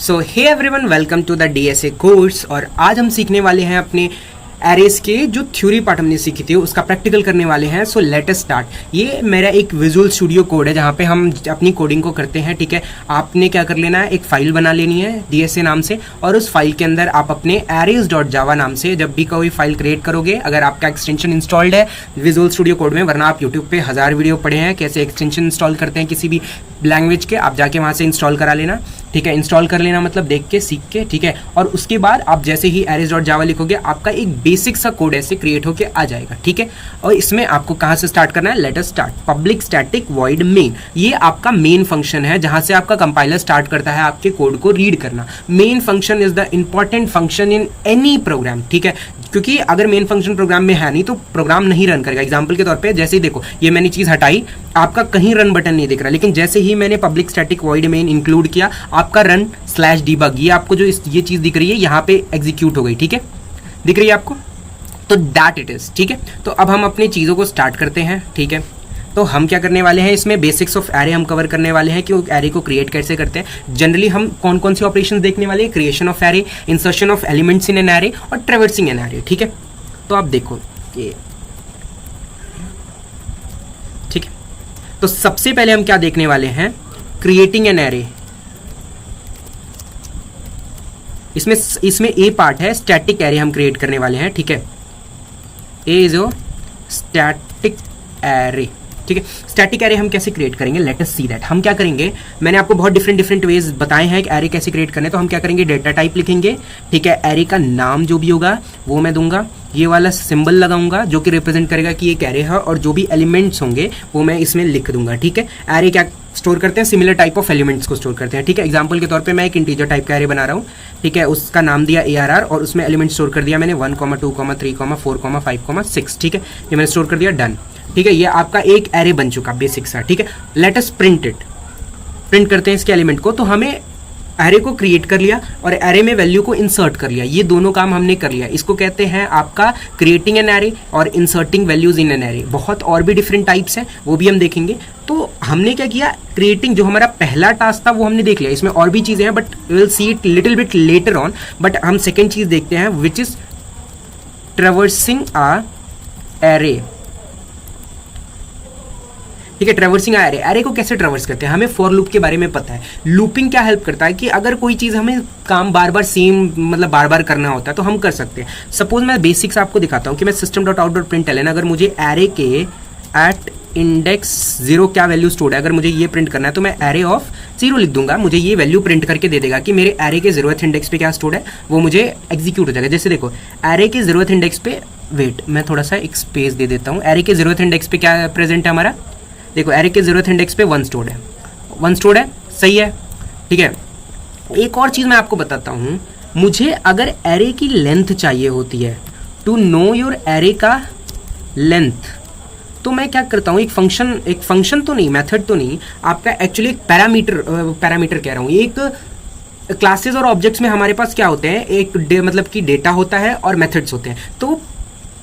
So hey everyone, welcome to the DSA course. और आज हम सीखने वाले हैं अपने एरेज के जो थ्योरी पार्ट हमने सीखी थी उसका प्रैक्टिकल करने वाले हैं। So let us start. ये मेरा एक विजुअल स्टूडियो कोड है जहाँ पे हम अपनी कोडिंग को करते हैं। ठीक है, आपने क्या कर लेना है, एक फाइल बना लेनी है डीएसए नाम से, और उस फाइल के अंदर आप अपने arrays.java नाम से जब भी कोई फाइल क्रिएट करोगे, अगर आपका एक्सटेंशन इंस्टॉल्ड है विजुअल स्टूडियो कोड में, वरना आप यूट्यूब पे 1000 वीडियो पढ़े हैं कैसे एक्सटेंशन इंस्टॉल करते हैं किसी भी लैंग्वेज के, आप जाके वहाँ से इंस्टॉल करा लेना। ठीक है, इंस्टॉल कर लेना मतलब देख के सीख के। ठीक है, और उसके बाद आप जैसे ही arrays.java लिखोगे आपका एक बेसिक सा कोड ऐसे क्रिएट होके आ जाएगा। ठीक है, और इसमें आपको कहाँ से स्टार्ट करना है, let us start. Public static void main, ये आपका मेन फंक्शन है जहाँ से आपका कंपाइलर स्टार्ट करता है आपके कोड को रीड करना। Main function is the important function in any program. ठीक है, क्योंकि अगर मेन फंक्शन प्रोग्राम में है नहीं तो प्रोग्राम नहीं रन करेगा। एग्जांपल के तौर पे जैसे ही देखो ये मैंने चीज़ हटाई, आपका कहीं रन बटन नहीं दिख रहा, लेकिन जैसे ही मैंने public static void main include किया, आपका रन /debug, ये आपको जो ये चीज़ दिख रही है यहाँ पे एग्जीक्यूट हो गई। ठीक है, दिख रही है आपको, तो दैट इट इज़। ठीक है, तो अब हम अपनी चीज़ों को स्टार्ट करते हैं। ठीक है, तो हम क्या करने वाले हैं, इसमें बेसिक्स ऑफ एरे हम कवर करने वाले हैं कि एरे को क्रिएट कैसे करते हैं। जनरली हम कौन कौन सी ऑपरेशंस देखने वाले हैं, creation of array, insertion of elements in an array और ट्रैवर्सिंग एन एरे। ठीक है, तो आप देखो ये, ठीक है, तो सबसे पहले हम क्या देखने वाले हैं, क्रिएटिंग एन एरे। इसमें ए पार्ट है, स्टैटिक एरे हम क्रिएट करने वाले हैं। ठीक है, ए इज ओ स्टैटिक एरे। ठीक है, स्टैटिक एरे हम कैसे क्रिएट करेंगे, लेट अस सी दैट। हम क्या करेंगे, मैंने आपको बहुत डिफरेंट वेज बताए हैं कि एरे कैसे क्रिएट करने। तो हम क्या करेंगे, डेटा टाइप लिखेंगे। ठीक है, एरे का नाम जो भी होगा वो मैं दूंगा, ये वाला सिंबल लगाऊंगा जो कि रिप्रेजेंट करेगा कि ये एरे है, और जो भी एलिमेंट्स होंगे वो मैं इसमें लिख दूंगा। ठीक है, एरे क्या स्टोर करते हैं, सिमिलर टाइप ऑफ एलिमेंट्स को स्टोर करते हैं। ठीक है, एग्जांपल के तौर पे मैं एक इंटीजर टाइप का एरे बना रहा हूँ। ठीक है, उसका नाम दिया ARR और उसमें एलिमेंट स्टोर कर दिया मैंने 1, 2, 3, 4, 5, 6। ठीक है, ये मैंने स्टोर कर दिया, डन। ठीक है, ये आपका एक एरे बन चुका बेसिक सा। ठीक है, let us print it. Print करते हैं इसके एलिमेंट को। तो हमें एरे को क्रिएट कर लिया और एरे में वैल्यू को इंसर्ट कर लिया, ये दोनों काम हमने कर लिया। इसको कहते हैं आपका क्रिएटिंग एन एरे और inserting values in an array. बहुत और भी डिफरेंट टाइप्स हैं, वो भी हम देखेंगे। तो हमने क्या किया, क्रिएटिंग जो हमारा पहला टास्क था वो हमने देख लिया। इसमें और भी चीज़ें हैं but will see it little bit later on. But हम सेकेंड चीज़ देखते हैं which is traversing a array. ठीक है, ट्रैवर्सिंग एरे, एरे को कैसे ट्रैवर्स करते हैं, हमें फॉर लूप के बारे में पता है। लूपिंग क्या हेल्प करता है कि अगर कोई चीज़ हमें काम बार बार सेम मतलब बार बार करना होता है तो हम कर सकते हैं। सपोज मैं बेसिक्स आपको दिखाता हूँ कि मैं system.out.println, अगर मुझे एरे के एट इंडेक्स 0 क्या वैल्यू स्टोर्ड है, अगर मुझे ये प्रिंट करना है तो मैं एरे ऑफ 0 लिख दूंगा, मुझे ये वैल्यू प्रिंट करके दे देगा कि मेरे एरे के 0th इंडेक्स पे क्या स्टोर्ड है, वो मुझे एग्जीक्यूट हो जाएगा। जैसे देखो एरे के 0th इंडेक्स पे, वेट मैं थोड़ा सा एक स्पेस दे देता हूँ, एरे के 0th इंडेक्स पे क्या प्रेजेंट है हमारा, देखो एरे के 0th इंडेक्स पे 1 स्टोर्ड है, 1 स्टोर्ड है, सही है। ठीक है, एक और चीज़ मैं आपको बताता हूँ, मुझे अगर एरे की लेंथ चाहिए होती है, टू नो योर एरे का लेंथ, तो मैं क्या करता हूँ, एक फंक्शन तो नहीं, मेथड तो नहीं, आपका एक्चुअली एक पैरामीटर कह रहा हूँ। एक क्लासेस और ऑब्जेक्ट्स में हमारे पास क्या होते हैं, एक मतलब कि डेटा होता है और मेथड्स होते हैं। तो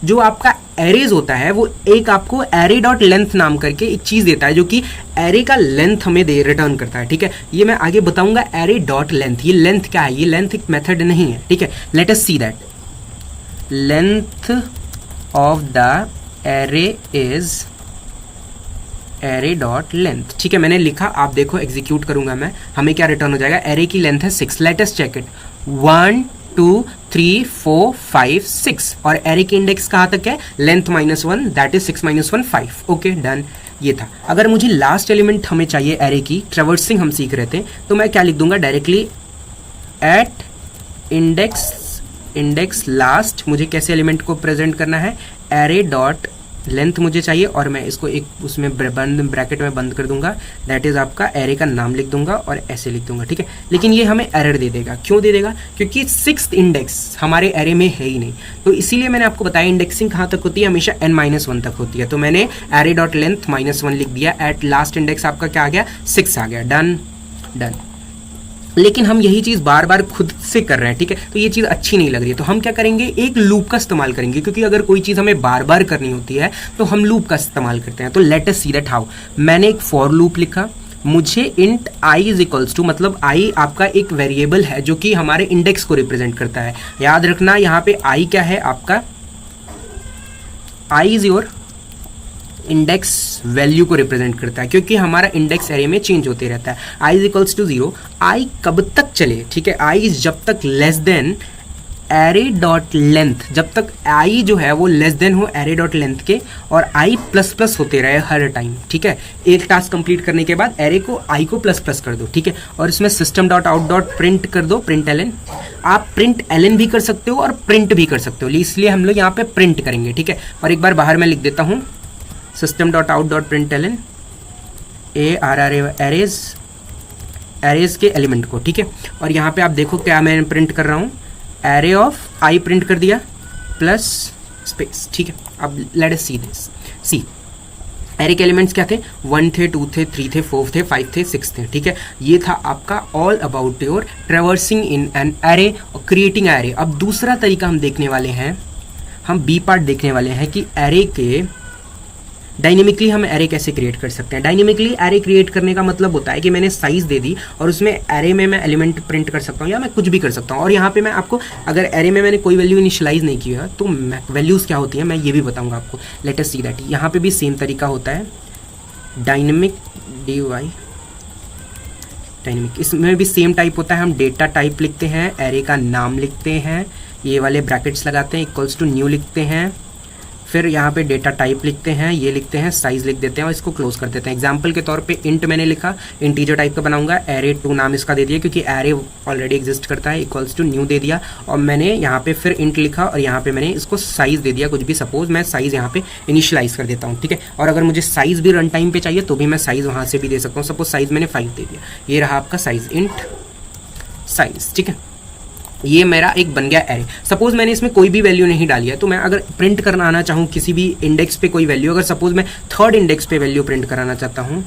जो आपका एरेज होता है वो एक आपको एरे डॉट लेंथ नाम करके एक चीज़ देता है जो कि एरे का लेंथ हमें रिटर्न करता है। ठीक है, ये मैं आगे बताऊंगा एरे डॉट लेंथ। ये लेंथ क्या है, ये लेंथ एक मेथड नहीं है। ठीक है, late us see that. Length of the array is array dot length. ठीक है, मैंने लिखा, आप देखो एग्जीक्यूट करूंगा मैं, हमें क्या रिटर्न हो जाएगा, एरे की लेंथ है 6। लेट अस चेक इट, 1, 2, 3, 4, 5, 6, और एरे की इंडेक्स कहाँ तक है, length -1, that is 6 - 1 5। Okay done, ये था। अगर मुझे लास्ट एलिमेंट हमें चाहिए एरे की, ट्रैवर्सिंग हम सीख रहे थे, तो मैं क्या लिख दूंगा डायरेक्टली, एट इंडेक्स लास्ट, मुझे कैसे एलिमेंट को प्रेजेंट करना है, एरे डॉट लेंथ मुझे चाहिए, और मैं इसको एक उसमें ब्रैकेट में बंद कर दूंगा, दैट इज आपका एरे का नाम लिख दूंगा और ऐसे लिख दूंगा। ठीक है, लेकिन ये हमें एरर दे देगा। क्यों दे देगा, क्योंकि 6th इंडेक्स हमारे एरे में है ही नहीं। तो इसीलिए मैंने आपको बताया इंडेक्सिंग कहाँ तक होती है, हमेशा n-1 तक होती है। तो मैंने एरे डॉट लेंथ -1 लिख दिया, एट लास्ट इंडेक्स आपका क्या आ गया, 6 आ गया, डन डन। लेकिन हम यही चीज़ बार बार खुद से कर रहे हैं। ठीक है, तो ये चीज़ अच्छी नहीं लग रही है, तो हम क्या करेंगे, एक लूप का इस्तेमाल करेंगे, क्योंकि अगर कोई चीज़ हमें बार बार करनी होती है तो हम लूप का इस्तेमाल करते हैं। तो let us see that how. मैंने एक फॉर लूप लिखा, मुझे int i is equals to, मतलब i आपका एक वेरिएबल है जो कि हमारे इंडेक्स को रिप्रेजेंट करता है। याद रखना यहाँ पे i क्या है आपका, i is your index value को रिप्रेजेंट करता है, क्योंकि हमारा इंडेक्स एरे में चेंज होते रहता है। i is equals to 0, i कब तक चले, ठीक है, i जब तक less then array dot length, जब तक i जो है वो लेस देन हो एरे डॉट लेंथ के, और i प्लस प्लस होते रहे हर टाइम, ठीक है। एक टास्क कंप्लीट करने के बाद एरे को i को प्लस प्लस कर दो, ठीक है, और इसमें system dot out dot print कर दो, प्रिंट एलन। आप प्रिंट एलन भी कर सकते हो और प्रिंट भी कर सकते हो, इसलिए हम लोग यहाँ पे प्रिंट करेंगे, ठीक है। और एक बार बाहर मैं लिख देता हूँ system dot out dot println arrays, arrays के एलिमेंट को, ठीक है। और यहाँ पे आप देखो क्या मैं प्रिंट कर रहा हूँ, एरे ऑफ आई प्रिंट कर दिया प्लस स्पेस, ठीक है। अब let us see this, see array के एलिमेंट्स क्या थे, 1 थे, 2 थे, 3 थे, 4 थे, 5 थे, 6 थे, ठीक है। ये था आपका all about your traversing in an array और क्रिएटिंग एरे। अब दूसरा तरीका हम देखने वाले हैं, हम बी पार्ट देखने वाले हैं कि एरे के डायनेमिकली हम एरे कैसे क्रिएट कर सकते हैं। डायनेमिकली एरे क्रिएट करने का मतलब होता है कि मैंने साइज दे दी और उसमें एरे में मैं एलिमेंट प्रिंट कर सकता हूँ या मैं कुछ भी कर सकता हूँ। और यहाँ पे मैं आपको, अगर एरे में मैंने कोई वैल्यू इनिशियलाइज नहीं किया तो वैल्यूज़ क्या होती है मैं ये भी बताऊँगा आपको। Late us see that. यहाँ पे भी सेम तरीका होता है, डायनेमिक डायनेमिक, इसमें भी सेम टाइप होता है। हम डेटा टाइप लिखते हैं, एरे का नाम लिखते हैं, ये वाले ब्रैकेट्स लगाते हैं, इक्वल्स टू न्यू लिखते हैं, फिर यहाँ पे डेटा टाइप लिखते हैं, ये लिखते हैं, साइज लिख देते हैं और इसको क्लोज कर देते हैं। एग्जांपल के तौर पे इंट मैंने लिखा, इंटीजर टाइप का बनाऊंगा, एरे 2 नाम इसका दे दिया क्योंकि एरे ऑलरेडी एग्जिस्ट करता है, इक्वल्स टू न्यू दे दिया। और मैंने यहाँ पे फिर इंट लिखा और यहाँ पे मैंने इसको साइज दे दिया, कुछ भी, सपोज मैं साइज यहाँ पे इनिशियलाइज कर देता हूँ, ठीक है। और अगर मुझे साइज भी रन टाइम पे चाहिए तो भी मैं साइज वहाँ से भी दे सकता हूँ। सपोज साइज मैंने 5 दे दिया, ये रहा आपका साइज, इंट साइज, ठीक है। ये मेरा एक बन गया एरे। सपोज मैंने इसमें कोई भी वैल्यू नहीं डाली है, तो मैं अगर प्रिंट कराना चाहूँ किसी भी इंडेक्स पे कोई वैल्यू, अगर सपोज मैं 3rd इंडेक्स पे वैल्यू प्रिंट कराना चाहता हूँ,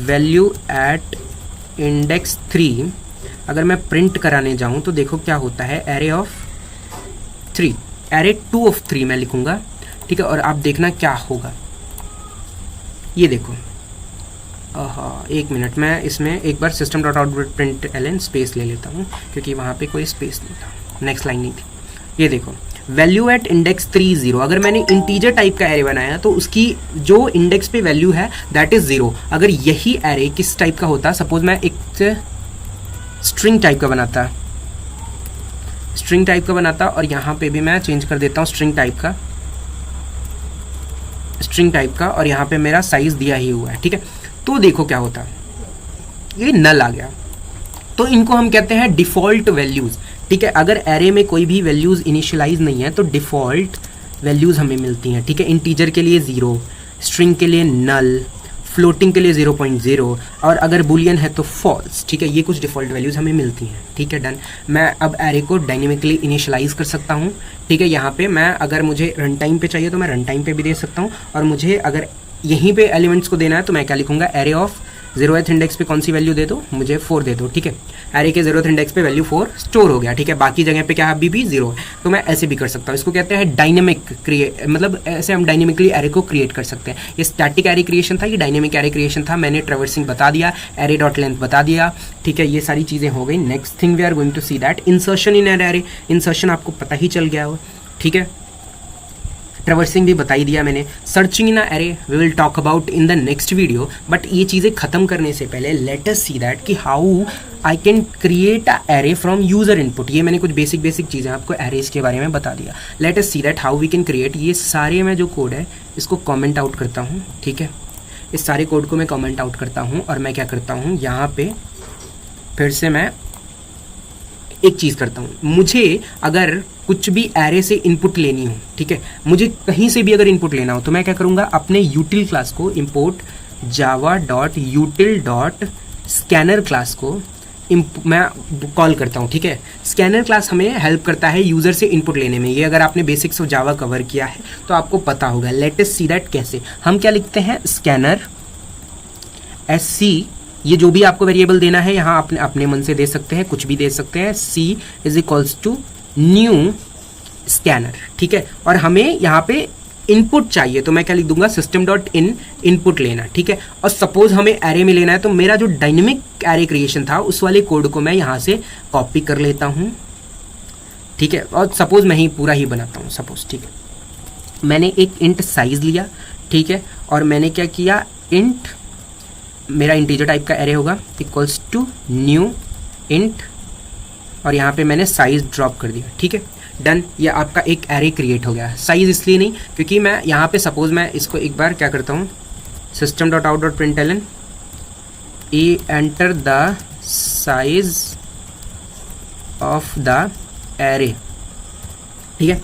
वैल्यू एट इंडेक्स 3, अगर मैं प्रिंट कराने जाऊँ तो देखो क्या होता है, एरे ऑफ 3, एरे 2 ऑफ 3 मैं लिखूँगा, ठीक है। और आप देखना क्या होगा, ये देखो, एक मिनट, मैं इसमें एक बार system dot out print L N space ले लेता हूँ क्योंकि वहाँ पे कोई स्पेस नहीं था, नेक्स्ट लाइन नहीं थी। ये देखो, वैल्यू एट इंडेक्स 3 0। अगर मैंने इंटीजर टाइप का एरे बनाया तो उसकी जो इंडेक्स पे वैल्यू है दैट इज 0। अगर यही एरे किस टाइप का होता, सपोज मैं एक स्ट्रिंग टाइप का बनाता, स्ट्रिंग टाइप का बनाता, और यहाँ पे भी मैं चेंज कर देता हूँ स्ट्रिंग टाइप का, और यहाँ पे मेरा साइज दिया ही हुआ है, ठीक है। तो देखो क्या होता, ये नल आ गया। तो इनको हम कहते हैं डिफ़ॉल्ट वैल्यूज़, ठीक है। अगर एरे में कोई भी वैल्यूज़ इनिशियलाइज नहीं है तो डिफ़ॉल्ट वैल्यूज़ हमें मिलती हैं, ठीक है। इंटीजर के लिए 0, स्ट्रिंग के लिए नल, फ्लोटिंग के लिए 0.0, और अगर बुलियन है तो फॉल्स, ठीक है। ये कुछ डिफ़ॉल्ट वैल्यूज़ हमें मिलती हैं, ठीक है, डन। मैं अब एरे को डायनेमिकली इनिशियलाइज कर सकता हूँ, ठीक है। यहाँ पे मैं, अगर मुझे रन टाइम पे चाहिए तो मैं रन टाइम पे भी दे सकता हूँ, और मुझे अगर यहीं पे एलिमेंट्स को देना है तो मैं क्या लिखूंगा, एरे ऑफ 0th इंडेक्स पे कौन सी वैल्यू दे दो, मुझे 4 दे दो, ठीक है। एरे के 0th इंडेक्स पे वैल्यू 4 स्टोर हो गया, ठीक है। बाकी जगह पे क्या है, अभी भी 0 है। तो मैं ऐसे भी कर सकता हूँ, इसको कहते हैं डायनेमिक क्रिएट, मतलब ऐसे हम डायनेमिकली एरे को क्रिएट कर सकते हैं। ये स्टैटिक एरे क्रिएशन था, ये डायनेमिक एरे क्रिएशन था। मैंने ट्रेवर्सिंग बता दिया, एरे डॉट लेंथ बता दिया, ठीक है। ये सारी चीज़ें हो गई। Next thing we are going to see that insertion in array. Insertion आपको पता ही चल गया हो, ठीक है। ट्रेवर्सिंग भी बता ही दिया मैंने। Searching in array we will talk about in the next video, but ये चीज़ें ख़त्म करने से पहले लेट अस सी दैट कि how I can create a array from user input. ये मैंने कुछ बेसिक चीज़ें आपको एरेज के बारे में बता दिया। Let us see that how we can create. ये सारे मैं जो कोड है इसको कॉमेंट आउट करता हूँ, ठीक है। इस सारे कोड को मैं कॉमेंट आउट करता हूँ, और मैं क्या करता हूँ, यहाँ पे फिर से मैं एक चीज़ करता हूँ। मुझे अगर कुछ भी एरे से इनपुट लेनी हो, ठीक है, मुझे कहीं से भी अगर इनपुट लेना हो तो मैं क्या करूँगा, अपने यूटिल क्लास को इम्पोर्ट java.util.scanner क्लास को मैं कॉल करता हूँ, ठीक है। स्कैनर क्लास हमें हेल्प करता है यूज़र से इनपुट लेने में। ये अगर आपने बेसिक्स ऑफ जावा कवर किया है तो आपको पता होगा। लेट अस सी दैट कैसे। हम क्या लिखते हैं, स्कैनर SC, ये जो भी आपको वेरिएबल देना है यहाँ अपने मन से दे सकते हैं, कुछ भी दे सकते हैं। C is equals to new scanner, ठीक है। और हमें यहाँ पे इनपुट चाहिए तो मैं क्या लिख दूंगा, सिस्टम डॉट इन इनपुट लेना, ठीक है। और सपोज हमें एरे में लेना है तो मेरा जो डायनेमिक एरे क्रिएशन था उस वाले कोड को मैं यहाँ से कॉपी कर लेता हूँ, ठीक है। और सपोज मैं ही पूरा ही बनाता हूँ सपोज, ठीक है। मैंने एक इंट साइज लिया, ठीक है, और मैंने क्या किया, इंट मेरा इंटीजर टाइप का एरे होगा इक्वल्स टू न्यू इंट, और यहाँ पे मैंने साइज ड्रॉप कर दिया, ठीक है। डन, ये आपका एक एरे क्रिएट हो गया। साइज इसलिए नहीं क्योंकि मैं यहाँ पे सपोज मैं इसको एक बार क्या करता हूँ, system dot out dot println ई enter the size of the array, ठीक है,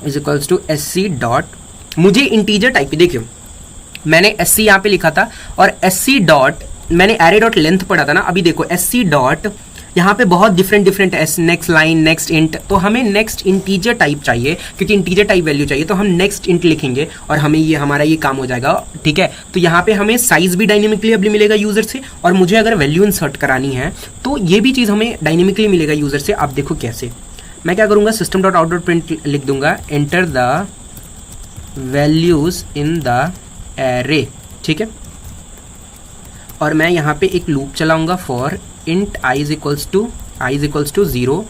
is equals to SC dot, मुझे इंटीजर टाइप की, देखियो मैंने SC यहाँ पे लिखा था और SC डॉट मैंने एरे डॉट लेंथ पढ़ा था ना, अभी देखो SC डॉट यहाँ पे बहुत different S, next line, next int, तो हमें नेक्स्ट इंटीजर टाइप चाहिए क्योंकि इंटीजर टाइप वैल्यू चाहिए, तो हम नेक्स्ट इंट लिखेंगे और हमें ये हमारा ये काम हो जाएगा, ठीक है। तो यहाँ पे हमें साइज भी डायनेमिकली अभी मिलेगा यूजर से, और मुझे अगर वैल्यू इंसर्ट करानी है तो ये भी चीज़ हमें डायनेमिकली मिलेगा यूजर से। आप देखो कैसे, मैं क्या करूँगा, system dot out dot print लिख दूंगा, enter the values in the array, ठीक है। और मैं यहाँ पे एक लूप चलाऊंगा for int i is equals to 0,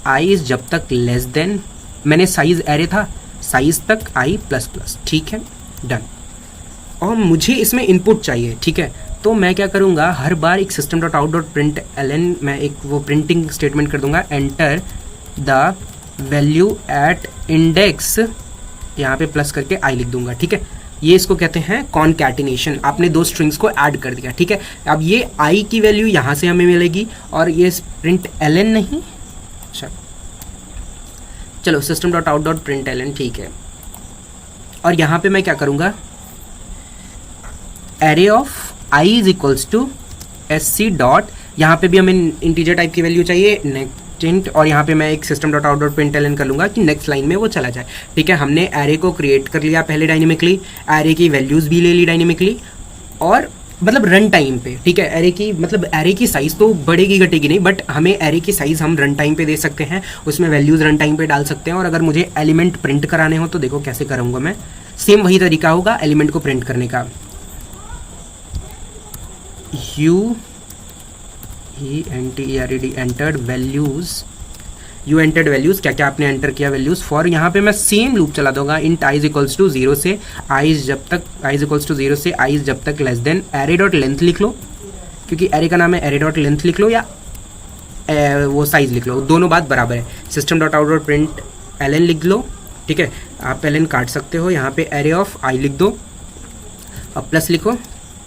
i is जब तक लेस देन, मैंने साइज एरे था, साइज तक i प्लस प्लस, ठीक है, डन। और मुझे इसमें इनपुट चाहिए, ठीक है, तो मैं क्या करूँगा, हर बार एक system dot out dot print ln मैं एक वो प्रिंटिंग स्टेटमेंट कर दूंगा, enter the value at index, यहाँ पे प्लस करके i लिख दूंगा, ठीक है। ये इसको कहते हैं कॉनकैटिनेशन, आपने दो स्ट्रिंग्स को ऐड कर दिया, ठीक है। अब ये i की वैल्यू यहाँ से हमें मिलेगी और ये प्रिंट ln नहीं, चलो system dot out dot print ln, ठीक है। और यहाँ पे मैं क्या करूँगा, array of i is equals to SC dot, यहाँ पे भी हमें इंटीजर टाइप की वैल्यू चाहिए, नेक्स्ट इंट, और यहाँ पे मैं एक system dot out dot print ln कर लूँगा कि नेक्स्ट लाइन में वो चला जाए, ठीक है। हमने एरे को क्रिएट कर लिया पहले डायनेमिकली, एरे की वैल्यूज़ भी ले ली डायनेमिकली, और मतलब रन टाइम पे, ठीक है। एरे की मतलब एरे की साइज़ तो बढ़ेगी घटेगी नहीं, बट हमें एरे की साइज़ हम रन टाइम पे दे सकते हैं, उसमें वैल्यूज़ रन टाइम पे डाल सकते हैं। और अगर मुझे एलिमेंट प्रिंट कराने हो तो देखो कैसे करूँगा मैं, सेम वही तरीका होगा एलिमेंट को प्रिंट करने का, एंटर्ड वैल्यूज, क्या क्या आपने एंटर किया वैल्यूज फॉर, यहाँ पे मैं सेम लूप चला दूंगा, int i is equals to 0 से i इज इक्वल्स टू 0 से i इज जब तक less then, array dot length लिख लो क्योंकि एरे का नाम है, एरे डॉट लेंथ लिख लो या वो साइज लिख लो, दोनों बात बराबर है। System dot out dot print ln लिख लो, ठीक है, आप ln काट सकते हो, यहाँ पे एरे ऑफ i लिख दो, अब प्लस लिखो,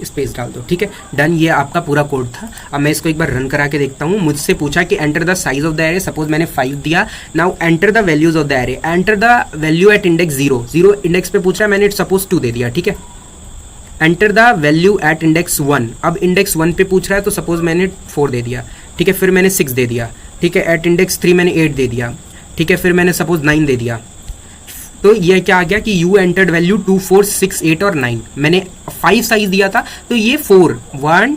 स्पेस डाल दो, ठीक है, डन। ये आपका पूरा कोड था। अब मैं इसको एक बार रन करा के देखता हूँ। मुझसे पूछा कि enter the size of the array, suppose मैंने 5 दिया, now enter the values of the array, enter the value at index 0 index पे पूछ रहा है, मैंने सपोज 2 दे दिया, ठीक है। Enter the value at index 1, अब इंडेक्स 1 पे पूछ रहा है तो सपोज मैंने 4 दे दिया, ठीक है, फिर मैंने 6 दे दिया, ठीक है, एट इंडेक्स 3 मैंने 8 दे दिया, ठीक है, फिर मैंने सपोज 9 दे दिया, तो ये क्या आ गया कि यू एंटर्ड वैल्यू 2, 4, 6, 8 और 9, मैंने 5 साइज दिया था तो ये 4, 1,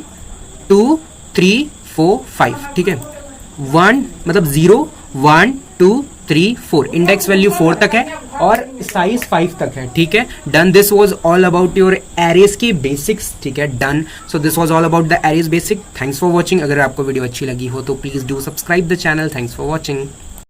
2, 3, 4, 5, ठीक है, 1 मतलब 0, 1, 2, 3, 4, इंडेक्स वैल्यू 4 तक है और साइज 5 तक है, ठीक है, done. This was all about your arrays के बेसिक्स, ठीक है, done. So this was all about the arrays basic. Thanks for watching. अगर आपको वीडियो अच्छी लगी हो तो please do subscribe the channel. Thanks for watching.